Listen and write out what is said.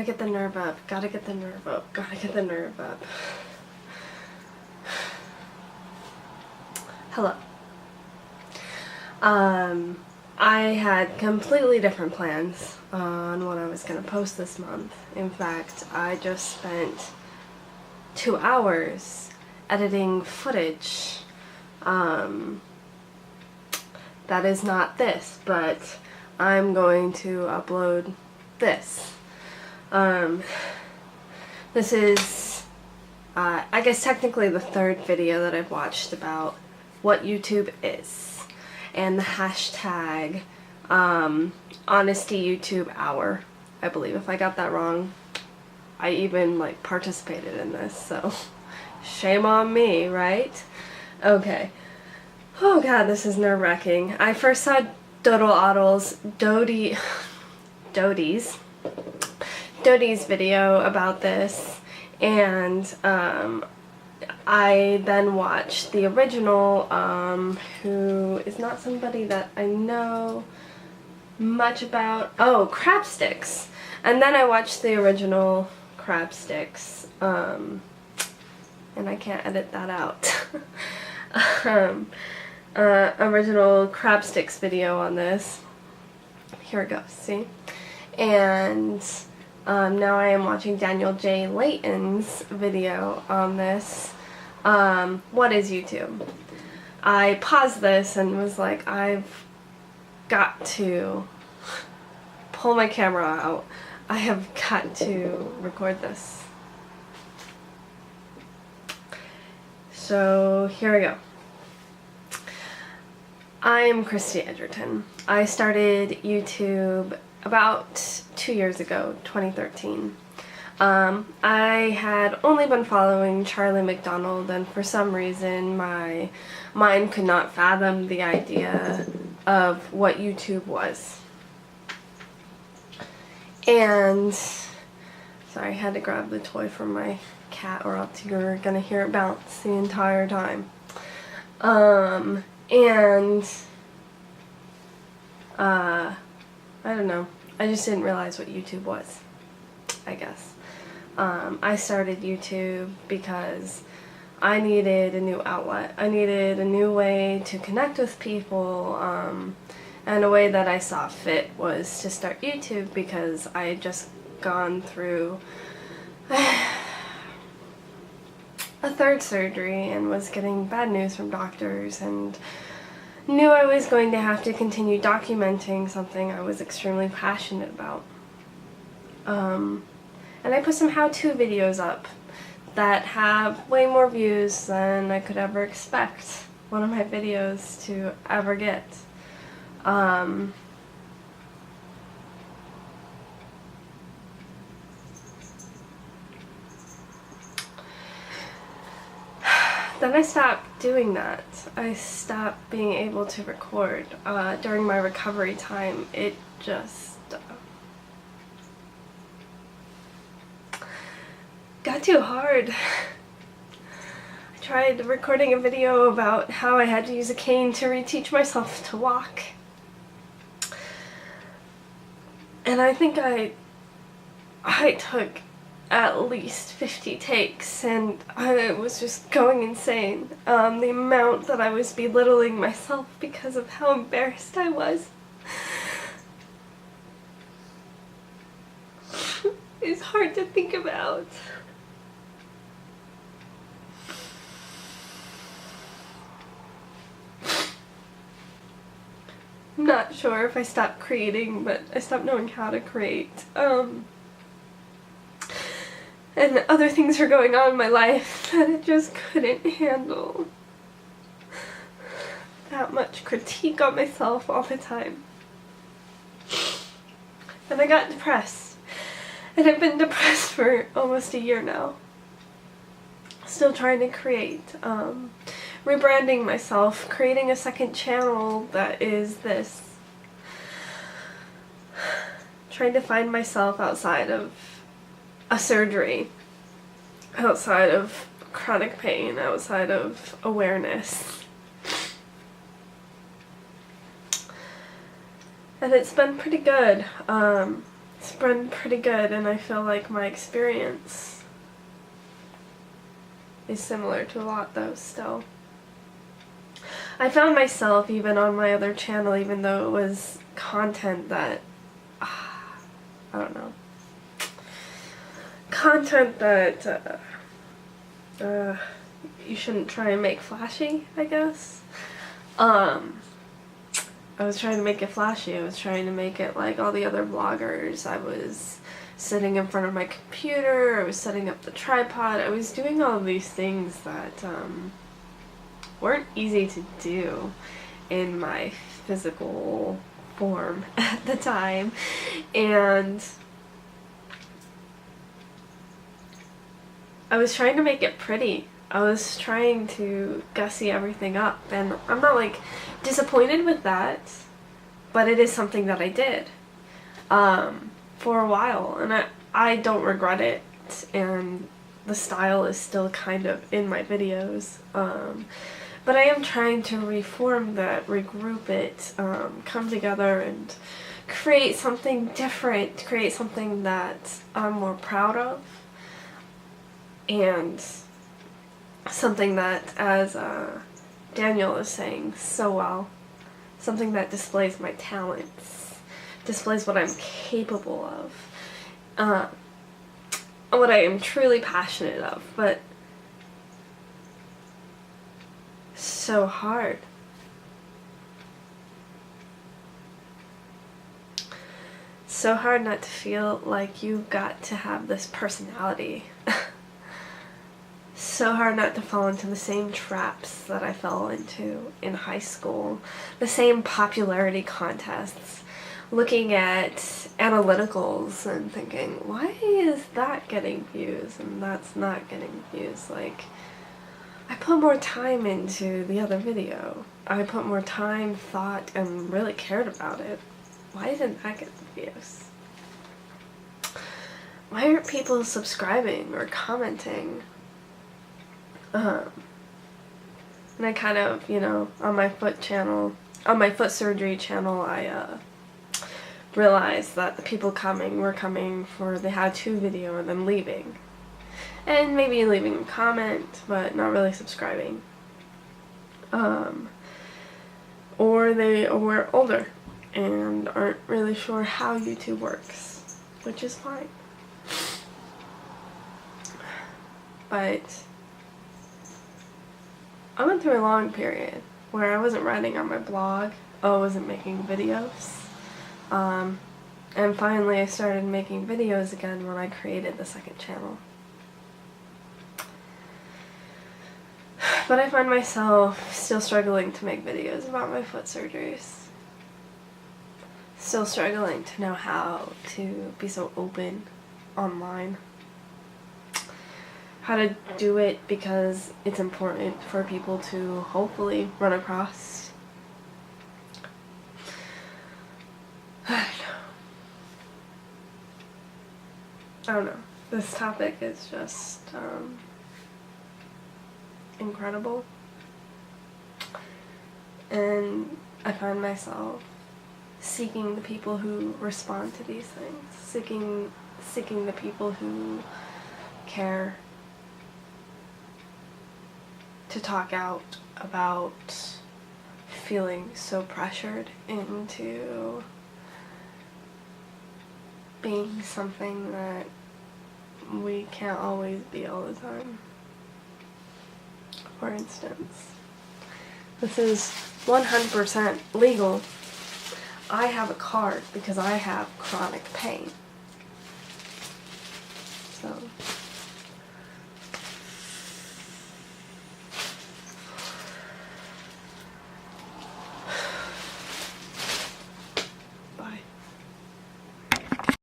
get the nerve up, gotta get the nerve up, gotta get the nerve up. Hello. I had completely different plans on what I was going to post this month. In fact, I just spent 2 hours editing footage. That is not this, but I'm going to upload this. This is, I guess technically the 3rd video that I've watched about what YouTube is, and the hashtag Honesty YouTube Hour. I believe, if I got that wrong. I even like participated in this, so shame on me, right? Okay. Oh god, this is nerve-wracking. I first saw Dodie's video about this, and I then watched the original, who is not somebody that I know much about. Oh, Crab Sticks. And then I watched the original Crab Sticks, and I can't edit that out. Original Crab Sticks video on this. Here it goes, see? And now I am watching Daniel J. Layton's video on this. What is YouTube? I paused this and was like, I've got to pull my camera out. I have got to record this. So here we go. I'm Kristy Edgerton. I started YouTube about 2 years ago, 2013. I had only been following Charlie McDonald, and for some reason my mind could not fathom the idea of what YouTube was. And sorry, I had to grab the toy from my cat or else you're gonna hear it bounce the entire time. I don't know. I just didn't realize what YouTube was, I guess. I started YouTube because I needed a new outlet. I needed a new way to connect with people, and a way that I saw fit was to start YouTube because I had just gone through a 3rd surgery and was getting bad news from doctors, and knew I was going to have to continue documenting something I was extremely passionate about. And I put some how-to videos up that have way more views than I could ever expect one of my videos to ever get. Then I stopped doing that. I stopped being able to record. During my recovery time, it just got too hard. I tried recording a video about how I had to use a cane to reteach myself to walk. And I think I took at least 50 takes, and I was just going insane. The amount that I was belittling myself because of how embarrassed I was is hard to think about. I'm not sure if I stopped creating, but I stopped knowing how to create. And other things were going on in my life that I just couldn't handle. That much critique on myself all the time. And I got depressed. And I've been depressed for almost a year now. Still trying to create. Rebranding myself, creating a 2nd channel that is this. Trying to find myself outside of a surgery, outside of chronic pain, outside of awareness. And it's been pretty good. It's been pretty good, and I feel like my experience is similar to a lot though still. I found myself even on my other channel, even though it was content that, I don't know, content that you shouldn't try and make flashy, I guess. I was trying to make it flashy. I was trying to make it like all the other vloggers. I was sitting in front of my computer. I was setting up the tripod. I was doing all of these things that weren't easy to do in my physical form at the time. And I was trying to make it pretty. I was trying to gussy everything up, and I'm not like disappointed with that, but it is something that I did for a while, and I don't regret it, and the style is still kind of in my videos, but I am trying to reform that, regroup it, come together and create something different, create something that I'm more proud of, and something that, as Daniel is saying so well, something that displays my talents, displays what I'm capable of, what I am truly passionate of, but so hard. So hard not to feel like you've got to have this personality. So hard not to fall into the same traps that I fell into in high school, the same popularity contests, looking at analyticals and thinking, why is that getting views and that's not getting views? Like, I put more time into the other video. I put more time, thought, and really cared about it. Why didn't that get the views? Why aren't people subscribing or commenting? And I kind of, you know, on my foot surgery channel, I realized that the people coming were coming for the how-to video and then leaving. And maybe leaving a comment, but not really subscribing. Or they were older and aren't really sure how YouTube works, which is fine. But I went through a long period where I wasn't writing on my blog, I wasn't making videos, and finally I started making videos again when I created the second channel. But I find myself still struggling to make videos about my foot surgeries. Still struggling to know how to be so open online. How to do it because it's important for people to hopefully run across. I don't know. This topic is just incredible. And I find myself seeking the people who respond to these things. Seeking the people who care to talk out about feeling so pressured into being something that we can't always be all the time. For instance, this is 100% legal. I have a card because I have chronic pain. So